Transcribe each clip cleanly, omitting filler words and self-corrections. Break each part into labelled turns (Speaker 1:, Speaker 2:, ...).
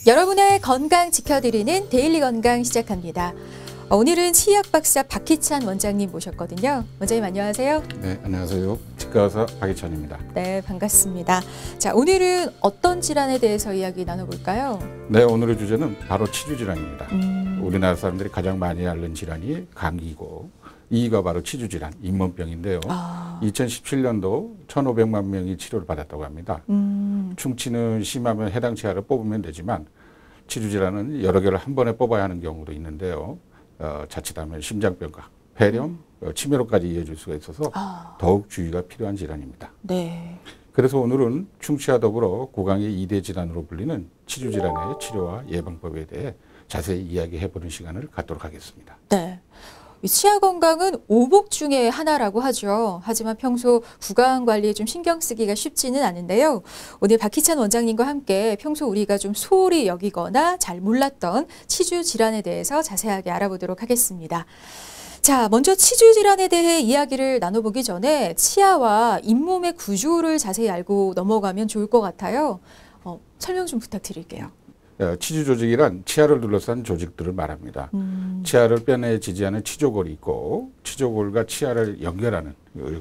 Speaker 1: 여러분의 건강 지켜드리는 데일리 건강 시작합니다. 오늘은 치의학 박사 박희찬 원장님 모셨거든요. 원장님 안녕하세요.
Speaker 2: 네, 안녕하세요. 치과의사 박희찬입니다.
Speaker 1: 네, 반갑습니다. 자, 오늘은 어떤 질환에 대해서 이야기 나눠볼까요?
Speaker 2: 네, 오늘의 주제는 바로 치주 질환입니다. 우리나라 사람들이 가장 많이 앓는 질환이 감기고 이가 바로 치주 질환, 잇몸병인데요. 2017년도 1,500만 명이 치료를 받았다고 합니다. 충치는 심하면 해당 치아를 뽑으면 되지만 치주 질환은 여러 개를 한 번에 뽑아야 하는 경우도 있는데요. 자칫하면 심장병과 폐렴, 치매로까지 이어질 수가 있어서 더욱 주의가 필요한 질환입니다.
Speaker 1: 네.
Speaker 2: 그래서 오늘은 충치와 더불어 구강의 2대 질환으로 불리는 치주 질환의 치료와 예방법에 대해 자세히 이야기해보는 시간을 갖도록 하겠습니다.
Speaker 1: 네. 치아 건강은 오복 중에 하나라고 하죠. 하지만 평소 구강 관리에 좀 신경 쓰기가 쉽지는 않은데요. 오늘 박희찬 원장님과 함께 평소 우리가 좀 소홀히 여기거나 잘 몰랐던 치주 질환에 대해서 자세하게 알아보도록 하겠습니다. 자, 먼저 치주 질환에 대해 이야기를 나눠보기 전에 치아와 잇몸의 구조를 자세히 알고 넘어가면 좋을 것 같아요. 설명 좀 부탁드릴게요.
Speaker 2: 치주 조직이란 치아를 둘러싼 조직들을 말합니다. 치아를 뼈내에 지지하는 치조골이 있고 치조골과 치아를 연결하는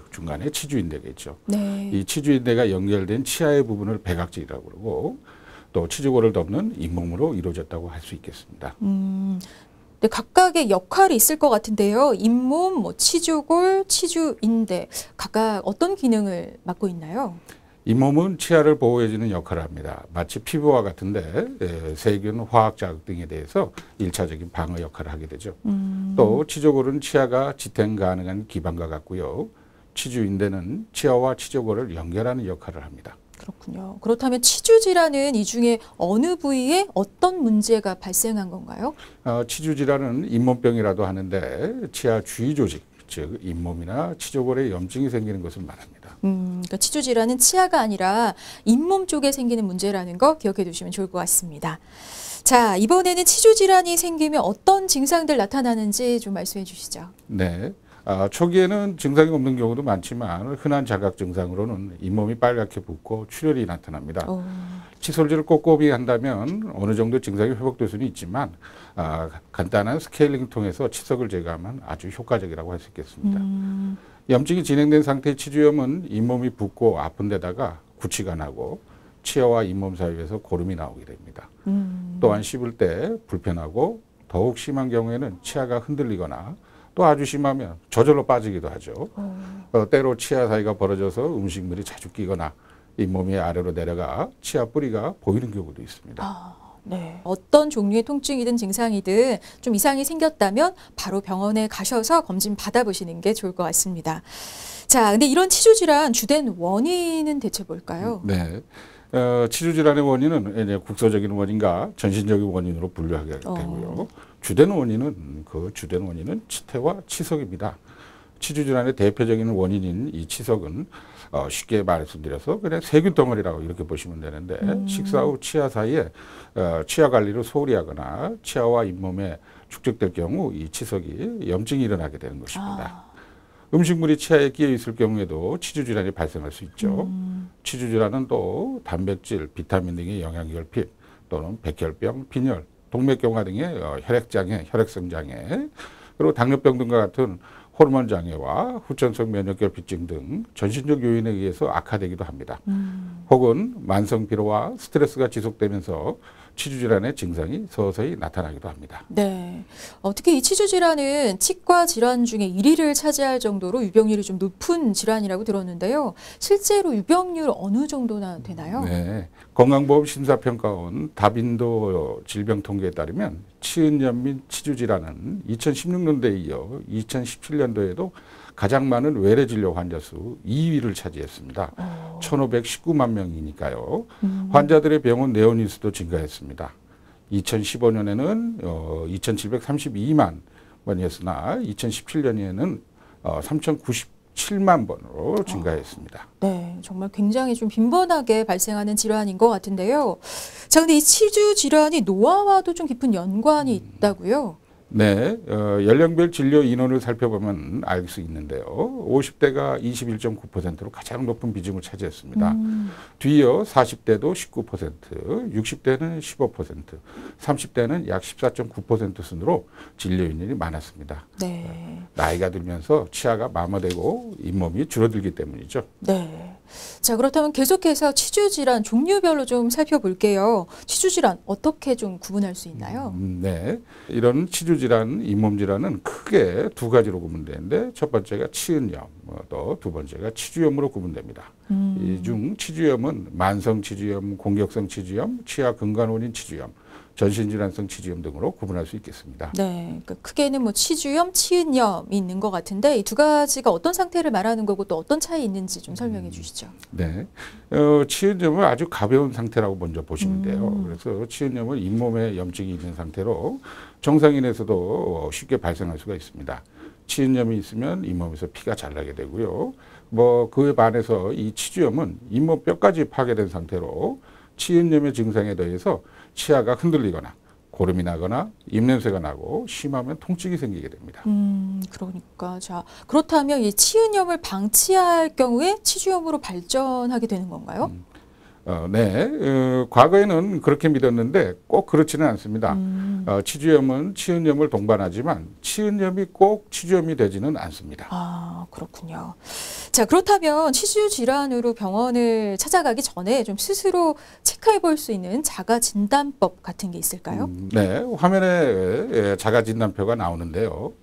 Speaker 2: 중간에 치주인대가 있죠.
Speaker 1: 네.
Speaker 2: 이 치주인대가 연결된 치아의 부분을 배각질이라고 그러고 또 치조골을 덮는 잇몸으로 이루어졌다고 할 수 있겠습니다.
Speaker 1: 네, 각각의 역할이 있을 것 같은데요. 잇몸, 치조골, 치주인대 각각 어떤 기능을 맡고 있나요?
Speaker 2: 잇몸은 치아를 보호해주는 역할을 합니다. 마치 피부와 같은데 세균, 화학 자극 등에 대해서 1차적인 방어 역할을 하게 되죠. 또 치조골은 치아가 지탱 가능한 기반과 같고요. 치주인대는 치아와 치조골을 연결하는 역할을 합니다.
Speaker 1: 그렇군요. 그렇다면 치주 질환은 이 중에 어느 부위에 어떤 문제가 발생한 건가요?
Speaker 2: 치주 질환은 잇몸병이라도 하는데 치아 주위 조직, 즉 잇몸이나 치조골에 염증이 생기는 것을 말합니다.
Speaker 1: 그러니까 치주 질환은 치아가 아니라 잇몸 쪽에 생기는 문제라는 거 기억해 두시면 좋을 것 같습니다. 자, 이번에는 치주 질환이 생기면 어떤 증상들 나타나는지 좀 말씀해 주시죠.
Speaker 2: 네. 초기에는 증상이 없는 경우도 많지만 흔한 자각 증상으로는 잇몸이 빨갛게 붓고 출혈이 나타납니다. 칫솔질을 꼼꼼히 한다면 어느 정도 증상이 회복될 수는 있지만 간단한 스케일링 통해서 치석을 제거하면 아주 효과적이라고 할 수 있겠습니다. 염증이 진행된 상태의 치주염은 잇몸이 붓고 아픈 데다가 구취가 나고 치아와 잇몸 사이에서 고름이 나오게 됩니다. 또한 씹을 때 불편하고 더욱 심한 경우에는 치아가 흔들리거나 또 아주 심하면 저절로 빠지기도 하죠. 때로 치아 사이가 벌어져서 음식물이 자주 끼거나 잇몸이 아래로 내려가 치아 뿌리가 보이는 경우도 있습니다.
Speaker 1: 네. 어떤 종류의 통증이든 증상이든 좀 이상이 생겼다면 바로 병원에 가셔서 검진 받아보시는 게 좋을 것 같습니다. 자, 근데 이런 치주 질환 주된 원인은 대체 뭘까요?
Speaker 2: 네. 치주 질환의 원인은 이제 국소적인 원인과 전신적인 원인으로 분류하게 되고요. 주된 원인은 치태와 치석입니다. 치주 질환의 대표적인 원인인 이 치석은 쉽게 말씀드려서 그냥 세균 덩어리라고 이렇게 보시면 되는데 식사 후 치아 사이에 치아 관리를 소홀히 하거나 치아와 잇몸에 축적될 경우 이 치석이 염증이 일어나게 되는 것입니다. 음식물이 치아에 끼어 있을 경우에도 치주 질환이 발생할 수 있죠. 치주 질환은 또 단백질, 비타민 등의 영양결핍 또는 백혈병, 빈혈, 동맥경화 등의 혈액장애, 혈액성 장애, 그리고 당뇨병 등과 같은 호르몬 장애와 후천성 면역결핍증 등 전신적 요인에 의해서 악화되기도 합니다. 혹은 만성 피로와 스트레스가 지속되면서 치주 질환의 증상이 서서히 나타나기도 합니다.
Speaker 1: 네. 특히 이 치주 질환은 치과 질환 중에 1위를 차지할 정도로 유병률이 좀 높은 질환이라고 들었는데요. 실제로 유병률 어느 정도나 되나요?
Speaker 2: 네. 건강보험 심사평가원 다빈도 질병 통계에 따르면 치은염 및 치주 질환은 2016년도에 이어 2017년도에도 가장 많은 외래 진료 환자 수 2위를 차지했습니다. 1,519만 명이니까요. 환자들의 병원 내원 인수도 증가했습니다. 2015년에는 2,732만 번이었으나 2017년에는 3,097만 번으로 증가했습니다.
Speaker 1: 네, 정말 굉장히 좀 빈번하게 발생하는 질환인 것 같은데요. 자, 근데 이 치주 질환이 노화와도 좀 깊은 연관이 있다고요?
Speaker 2: 네, 연령별 진료 인원을 살펴보면 알 수 있는데요. 50대가 21.9%로 가장 높은 비중을 차지했습니다. 뒤이어 40대도 19%, 60대는 15%, 30대는 약 14.9% 순으로 진료 인원이 많았습니다.
Speaker 1: 네.
Speaker 2: 나이가 들면서 치아가 마모되고 잇몸이 줄어들기 때문이죠.
Speaker 1: 네. 자, 그렇다면 계속해서 치주 질환 종류별로 좀 살펴볼게요. 치주 질환 어떻게 좀 구분할 수 있나요?
Speaker 2: 네. 이런 치주 질환, 잇몸 질환은 크게 두 가지로 구분되는데 첫 번째가 치은염, 또 두 번째가 치주염으로 구분됩니다. 이 중 치주염은 만성 치주염, 공격성 치주염, 치아 근간 원인 치주염, 전신질환성 치주염 등으로 구분할 수 있겠습니다.
Speaker 1: 네, 그러니까 크게는 뭐 치주염, 치은염이 있는 것 같은데 이 두 가지가 어떤 상태를 말하는 거고 또 어떤 차이 있는지 좀 설명해 주시죠.
Speaker 2: 네, 치은염은 아주 가벼운 상태라고 먼저 보시면 돼요. 그래서 치은염은 잇몸에 염증이 있는 상태로 정상인에서도 쉽게 발생할 수가 있습니다. 치은염이 있으면 잇몸에서 피가 잘 나게 되고요. 뭐 그에 반해서 이 치주염은 잇몸 뼈까지 파괴된 상태로 치은염의 증상에 더해서 치아가 흔들리거나 고름이 나거나 입냄새가 나고 심하면 통증이 생기게 됩니다.
Speaker 1: 그러니까 자 그렇다면 이 치은염을 방치할 경우에 치주염으로 발전하게 되는 건가요?
Speaker 2: 네, 과거에는 그렇게 믿었는데 꼭 그렇지는 않습니다. 치주염은 치은염을 동반하지만 치은염이 꼭 치주염이 되지는 않습니다.
Speaker 1: 아, 그렇군요. 자, 그렇다면 치주 질환으로 병원을 찾아가기 전에 좀 스스로 체크해 볼 수 있는 자가 진단법 같은 게 있을까요?
Speaker 2: 네, 화면에 자가 진단표가 나오는데요.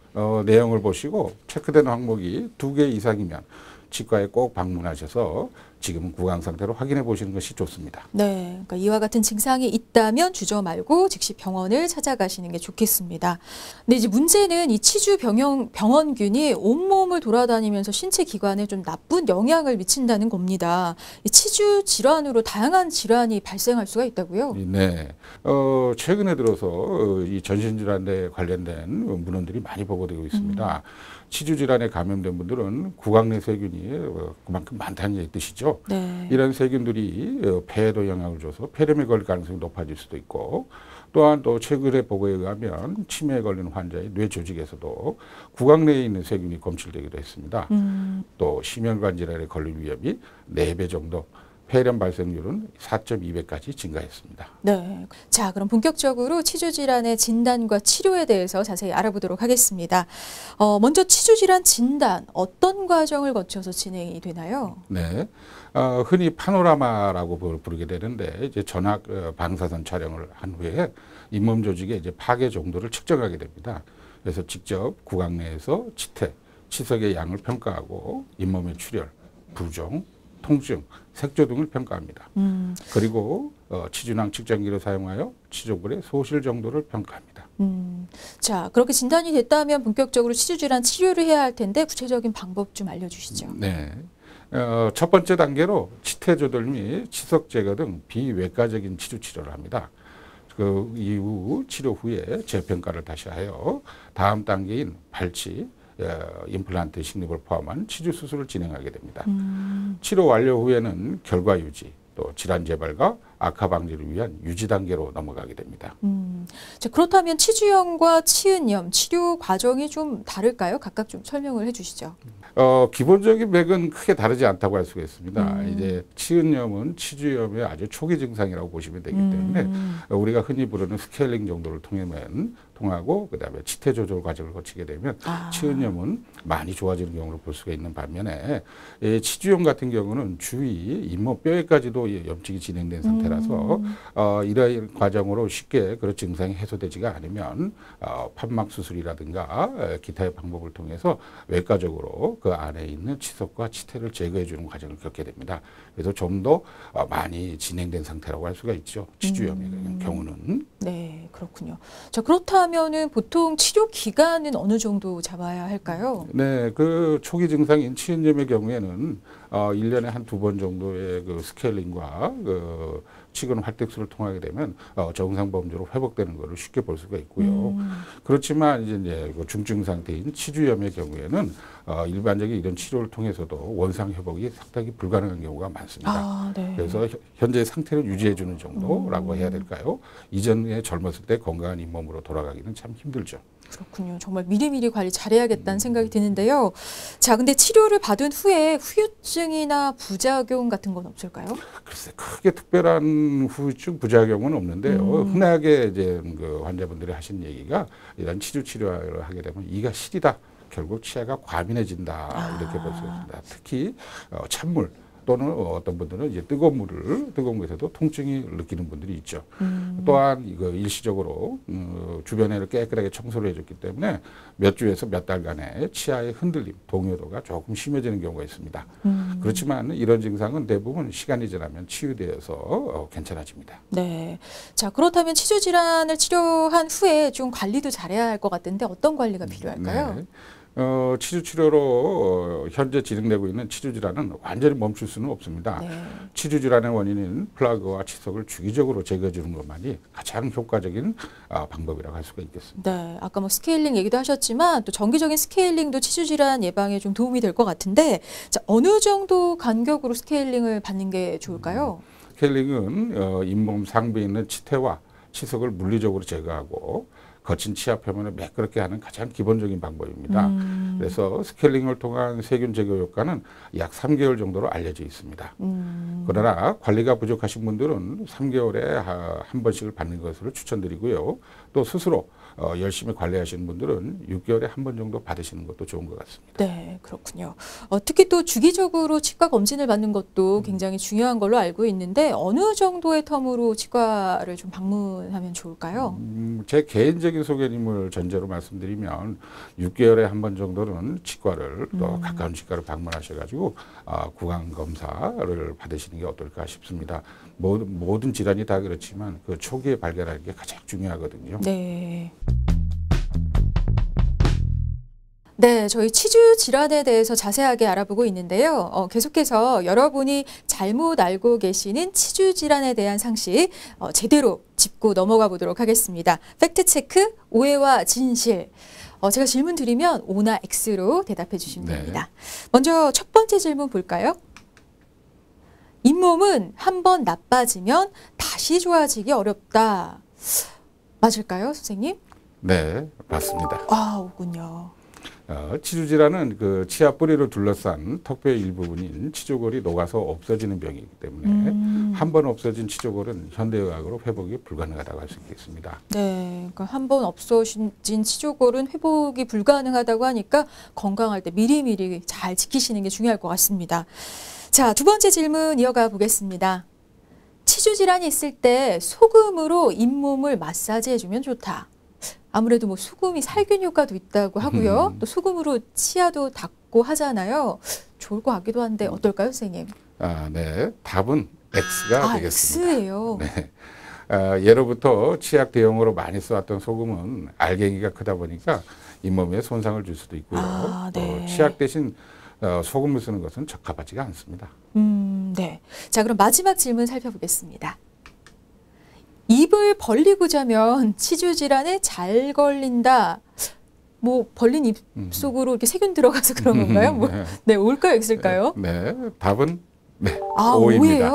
Speaker 2: 내용을 보시고 체크된 항목이 2개 이상이면 치과에 꼭 방문하셔서 지금 구강 상태로 확인해 보시는 것이 좋습니다.
Speaker 1: 네, 그러니까 이와 같은 증상이 있다면 주저 말고 즉시 병원을 찾아가시는 게 좋겠습니다. 근데 이제 문제는 이 치주 병원균이 온몸을 돌아다니면서 신체 기관에 좀 나쁜 영향을 미친다는 겁니다. 이 치주 질환으로 다양한 질환이 발생할 수가 있다고요?
Speaker 2: 네, 최근에 들어서 이 전신질환에 관련된 문헌들이 많이 보고되고 있습니다. 치주 질환에 감염된 분들은 구강 내 세균이 그만큼 많다는 뜻이죠.
Speaker 1: 네.
Speaker 2: 이런 세균들이 폐에도 영향을 줘서 폐렴에 걸릴 가능성이 높아질 수도 있고 또한 또 최근의 보고에 의하면 치매에 걸리는 환자의 뇌 조직에서도 구강 내에 있는 세균이 검출되기도 했습니다. 또 심혈관 질환에 걸릴 위험이 4배 정도, 폐렴 발생률은 4.2배까지 증가했습니다.
Speaker 1: 네. 자, 그럼 본격적으로 치주 질환의 진단과 치료에 대해서 자세히 알아보도록 하겠습니다. 먼저 치주 질환 진단 어떤 과정을 거쳐서 진행이 되나요?
Speaker 2: 네. 흔히 파노라마라고 부르게 되는데 이제 전학 방사선 촬영을 한 후에 잇몸 조직의 이제 파괴 정도를 측정하게 됩니다. 그래서 직접 구강 내에서 치태, 치석의 양을 평가하고 잇몸의 출혈, 부종, 통증, 색조 등을 평가합니다. 그리고 치주낭 측정기를 사용하여 치조골의 소실 정도를 평가합니다.
Speaker 1: 자, 그렇게 진단이 됐다면 본격적으로 치주 질환 치료를 해야 할 텐데 구체적인 방법 좀 알려주시죠.
Speaker 2: 네. 첫 번째 단계로 치태 조절 및 치석 제거 등 비외과적인 치주 치료를 합니다. 그 이후 치료 후에 재평가를 다시 하여 다음 단계인 발치, 임플란트 식립을 포함한 치주 수술을 진행하게 됩니다. 치료 완료 후에는 결과 유지, 또 질환 재발과 악화 방지를 위한 유지 단계로 넘어가게 됩니다.
Speaker 1: 자, 그렇다면 치주염과 치은염 치료 과정이 좀 다를까요? 각각 좀 설명을 해주시죠.
Speaker 2: 기본적인 맥은 크게 다르지 않다고 할 수가 있습니다. 이제 치은염은 치주염의 아주 초기 증상이라고 보시면 되기 때문에 우리가 흔히 부르는 스케일링 정도를 통하고 그다음에 치태 조절 과정을 거치게 되면 치은염은 많이 좋아지는 경우를 볼 수가 있는 반면에 치주염 같은 경우는 주위 잇몸 뼈에까지도 염증이 진행된 상태라서 이러한 과정으로 쉽게 그런 증상이 해소되지가 않으면 판막 수술이라든가 기타의 방법을 통해서 외과적으로 그 안에 있는 치석과 치태를 제거해 주는 과정을 겪게 됩니다. 그래서 좀 더 많이 진행된 상태라고 할 수가 있죠. 치주염의 경우는.
Speaker 1: 네, 그렇군요. 자, 그렇다면은 보통 치료 기간은 어느 정도 잡아야 할까요?
Speaker 2: 네, 그 초기 증상인 치은염의 경우에는 1년에 한 2번 정도의 그 스케일링과 그 치근 활tek수를 통하게 되면 정상 범주로 회복되는 것을 쉽게 볼 수가 있고요. 그렇지만 이제 그 중증 상태인 치주염의 경우에는 일반적인 이런 치료를 통해서도 원상 회복이 상당히 불가능한 경우가 많습니다.
Speaker 1: 아, 네.
Speaker 2: 그래서 현재 상태를 유지해 주는 정도라고 해야 될까요? 이전에 젊었을 때 건강한 잇몸으로 돌아가기는 참 힘들죠.
Speaker 1: 그렇군요. 정말 미리미리 관리 잘해야겠다는 생각이 드는데요. 자, 근데 치료를 받은 후에 후유증이나 부작용 같은 건 없을까요?
Speaker 2: 글쎄 크게 특별한 후유증 부작용은 없는데요. 흔하게 이제 그 환자분들이 하신 얘기가 이런 치료를 하게 되면 이가 시리다. 결국 치아가 과민해진다 이렇게 볼 수 있습니다. 특히 찬물 또는 어떤 분들은 이제 뜨거운 물에서도 통증이 느끼는 분들이 있죠. 또한 이거 일시적으로 주변을 깨끗하게 청소를 해줬기 때문에 몇 주에서 몇 달간의 치아의 흔들림, 동요도가 조금 심해지는 경우가 있습니다. 그렇지만 이런 증상은 대부분 시간이 지나면 치유되어서 괜찮아집니다.
Speaker 1: 네. 자, 그렇다면 치주 질환을 치료한 후에 좀 관리도 잘해야 할 것 같은데 어떤 관리가 필요할까요?
Speaker 2: 네. 치료로 현재 진행되고 있는 치주질환은 완전히 멈출 수는 없습니다.
Speaker 1: 네.
Speaker 2: 치주질환의 원인인 플라그와 치석을 주기적으로 제거해주는 것만이 가장 효과적인 방법이라고 할 수가 있겠습니다.
Speaker 1: 네, 아까 뭐 스케일링 얘기도 하셨지만 또 정기적인 스케일링도 치주 질환 예방에 좀 도움이 될 것 같은데, 자, 어느 정도 간격으로 스케일링을 받는 게 좋을까요?
Speaker 2: 스케일링은 잇몸 상부에 있는 치태와 치석을 물리적으로 제거하고 거친 치아 표면을 매끄럽게 하는 가장 기본적인 방법입니다. 그래서 스케일링을 통한 세균 제거 효과는 약 3개월 정도로 알려져 있습니다. 그러나 관리가 부족하신 분들은 3개월에 한 번씩을 받는 것을 추천드리고요. 또 스스로 열심히 관리하시는 분들은 6개월에 한 번 정도 받으시는 것도 좋은 것 같습니다.
Speaker 1: 네, 그렇군요. 특히 또 주기적으로 치과 검진을 받는 것도 굉장히 중요한 걸로 알고 있는데 어느 정도의 텀으로 치과를 좀 방문하면 좋을까요?
Speaker 2: 제 개인적인 소견임을 전제로 말씀드리면 6개월에 한 번 정도는 치과를 또 가까운 치과를 방문하셔가지고 구강 검사를 받으시는 게 어떨까 싶습니다. 모든 질환이 다 그렇지만 그 초기에 발견하는 게 가장 중요하거든요.
Speaker 1: 네. 네, 저희 치주 질환에 대해서 자세하게 알아보고 있는데요. 계속해서 여러분이 잘못 알고 계시는 치주 질환에 대한 상식 제대로 짚고 넘어가 보도록 하겠습니다. 팩트체크, 오해와 진실. 제가 질문 드리면 O나 X로 대답해 주시면 됩니다. 먼저 첫 번째 질문 볼까요? 잇몸은 한번 나빠지면 다시 좋아지기 어렵다. 맞을까요, 선생님?
Speaker 2: 네, 맞습니다.
Speaker 1: 아, 오군요.
Speaker 2: 치주질환은 그 치아 뿌리를 둘러싼 턱뼈의 일부분인 치조골이 녹아서 없어지는 병이기 때문에 한 번 없어진 치조골은 현대의학으로 회복이 불가능하다고 할 수 있겠습니다.
Speaker 1: 네, 그러니까 한 번 없어진 치조골은 회복이 불가능하다고 하니까 건강할 때 미리미리 잘 지키시는 게 중요할 것 같습니다. 자, 두 번째 질문 이어가 보겠습니다. 치주 질환이 있을 때 소금으로 잇몸을 마사지해주면 좋다. 아무래도 뭐 소금이 살균 효과도 있다고 하고요. 또 소금으로 치아도 닦고 하잖아요. 좋을 것 같기도 한데 어떨까요, 선생님?
Speaker 2: 네. 답은 X가 되겠습니다.
Speaker 1: X예요.
Speaker 2: 네. 예로부터 치약 대용으로 많이 써왔던 소금은 알갱이가 크다 보니까 잇몸에 손상을 줄 수도 있고요.
Speaker 1: 네.
Speaker 2: 치약 대신 소금을 쓰는 것은 적합하지가 않습니다.
Speaker 1: 네. 자, 그럼 마지막 질문 살펴보겠습니다. 입을 벌리고 자면 치주 질환에 잘 걸린다. 뭐 벌린 입 속으로 이렇게 세균 들어가서 그런 건가요? 뭐, 네, 올까요, 있을까요?
Speaker 2: 네, 답은 네,
Speaker 1: O입니다.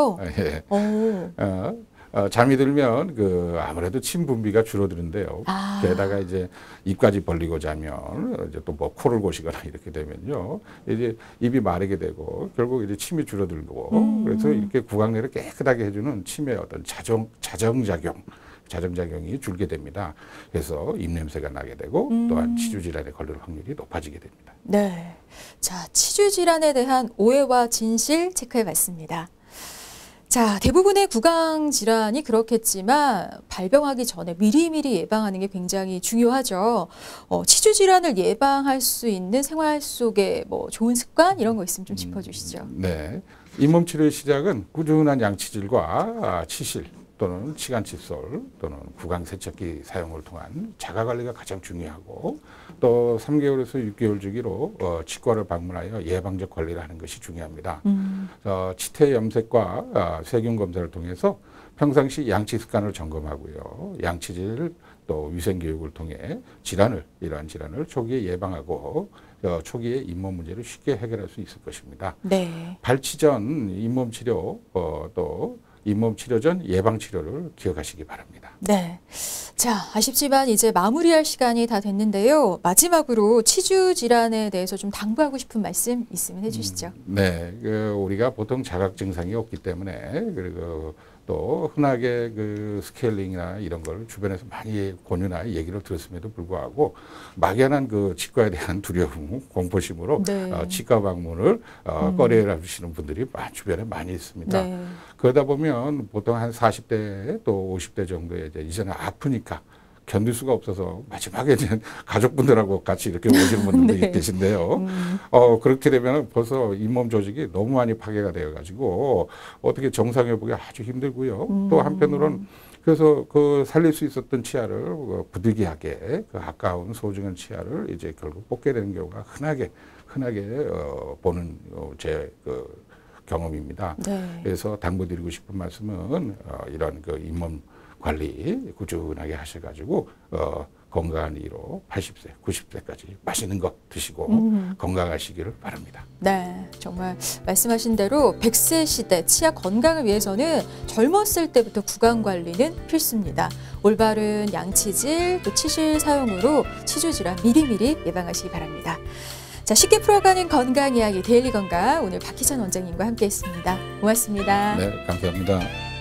Speaker 2: O예요. 잠이 들면 아무래도 침 분비가 줄어드는데요. 게다가 이제 입까지 벌리고 자면 이제 또 뭐 코를 고시거나 이렇게 되면요, 이제 입이 마르게 되고 결국 이제 침이 줄어들고 그래서 이렇게 구강내를 깨끗하게 해주는 침의 어떤 자정작용이 줄게 됩니다. 그래서 입냄새가 나게 되고 또한 치주 질환에 걸릴 확률이 높아지게 됩니다.
Speaker 1: 네, 자, 치주 질환에 대한 오해와 진실 체크해 봤습니다. 자, 대부분의 구강 질환이 그렇겠지만 발병하기 전에 미리미리 예방하는 게 굉장히 중요하죠. 치주 질환을 예방할 수 있는 생활 속에 뭐 좋은 습관 이런 거 있으면 좀 짚어주시죠.
Speaker 2: 네, 잇몸 치료의 시작은 꾸준한 양치질과 치실 또는 치간 칫솔 또는 구강 세척기 사용을 통한 자가 관리가 가장 중요하고 또 3개월에서 6개월 주기로 치과를 방문하여 예방적 관리를 하는 것이 중요합니다. 치태 염색과 세균 검사를 통해서 평상시 양치 습관을 점검하고요. 양치질 또 위생 교육을 통해 이러한 질환을 초기에 예방하고 초기에 잇몸 문제를 쉽게 해결할 수 있을 것입니다.
Speaker 1: 네.
Speaker 2: 발치 전 잇몸 치료 또 잇몸 치료 전 예방 치료를 기억하시기 바랍니다.
Speaker 1: 네. 자, 아쉽지만 이제 마무리할 시간이 다 됐는데요. 마지막으로 치주 질환에 대해서 좀 당부하고 싶은 말씀 있으면 해주시죠.
Speaker 2: 네, 우리가 보통 자각 증상이 없기 때문에 그리고 또 흔하게 그 스케일링이나 이런 걸 주변에서 많이 권유나 얘기를 들었음에도 불구하고 막연한 그 치과에 대한 두려움, 공포심으로
Speaker 1: 네.
Speaker 2: 치과 방문을 꺼려하시는 분들이 주변에 많이 있습니다.
Speaker 1: 네.
Speaker 2: 그러다 보면 보통 한 40대 또 50대 정도에 이제는 아프니까 견딜 수가 없어서 마지막에 이제 가족분들하고 같이 이렇게 오시는 분들도
Speaker 1: 네.
Speaker 2: 계신데요. 그렇게 되면 벌써 잇몸 조직이 너무 많이 파괴가 되어가지고 어떻게 정상 회복이 아주 힘들고요. 또 한편으로는 그래서 그 살릴 수 있었던 치아를 부득이하게 그 아까운 소중한 치아를 이제 결국 뽑게 되는 경우가 흔하게 보는 제 경험입니다.
Speaker 1: 네.
Speaker 2: 그래서 당부드리고 싶은 말씀은 이런 그 잇몸 관리 꾸준하게 하셔가지고 건강한 이로 80세, 90세까지 맛있는 거 드시고 건강하시기를 바랍니다.
Speaker 1: 네, 정말 말씀하신 대로 100세 시대 치아 건강을 위해서는 젊었을 때부터 구강 관리는 필수입니다. 올바른 양치질, 또 치실 사용으로 치주 질환 미리미리 예방하시기 바랍니다. 자, 쉽게 풀어가는 건강 이야기 데일리 건강 오늘 박희찬 원장님과 함께했습니다. 고맙습니다.
Speaker 2: 네, 감사합니다.